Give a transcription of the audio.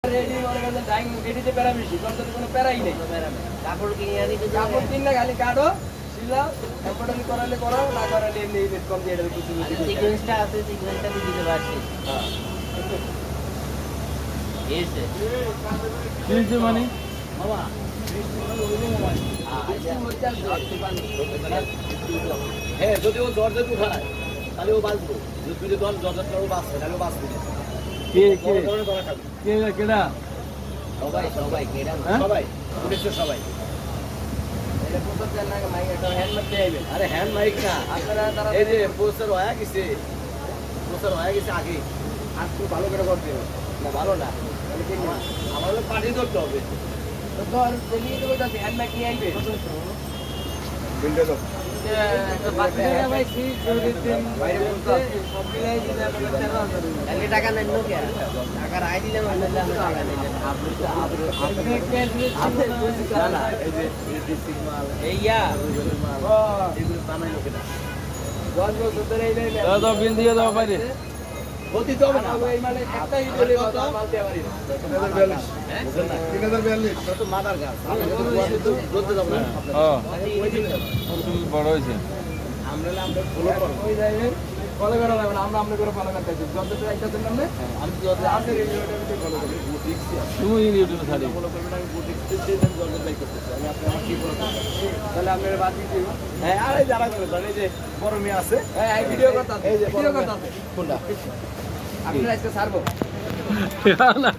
ready মনে করেন dyeing রেডিতে প্যারা বেশি যন্ত্র কোনো প্যারাই নেই কাপড় কিনে আনি তো কাপড় কিনলে খালি কাটো সিলা এমব্রয়ডারি করালে করো না করালে এমনি রেট কম দিয়ে দেবে কিছু সিকোয়েন্সটা আছে সিকোয়েন্সটা দিতে পারছি হ্যাঁ এসে কিনছে মানে বাবা হ্যাঁ যদি ও দরজা উঠায় তাহলে ও বাঁচবো যদি তুই দরজা ও বাঁচবে তাহলে ও বাঁচবে না কে কে কে কেডা সবাই সবাই কেডা সবাই পুলিশের সবাই এটা প্রথম জান না মাইক একটা হ্যান্ড মারতে আইবে আরে হ্যান্ড মাইক না আপনারা তারা এই যে পোস্টার হয়ে গেছে আগে আর একটু ভালো করে করতে হবে না ভালো না আমাদের পার্টি ধরতে হবে তো ধর দেখিয়ে দেবো যাতে হ্যান্ড মাইক নিয়ে আইবে বিলটা দাও টাকা নেন টাকা রায় দিলাম দাও বিল দিয়ে দাও বাইরে বলতে তো হবে না একটাই বলে মাল দিয়ে পারি 3042 তো মাদার গাছ ধরতে যাবো না বড় হয়েছে আমরা ফলো করবো ওই যাইবে ফলো করা যাবে না আমরা আমরা করে ফলো করতে আছি যত একটা দিন নামে আমি যত আছে রেডিওটা ফলো করি তুমি ইউটিউবে ছাড়ি ফলো করবেন আমি বুটিক জলদি লাইক করতেছি আমি আপনার কি বলবো তাহলে আপনারা বাদ দিতে হ্যাঁ আরে যারা করে এই যে বড় মেয়ে আছে এই ভিডিও করতে এই যে ভিডিও করতে কোনটা আপনারা আজকে ছাড়বো না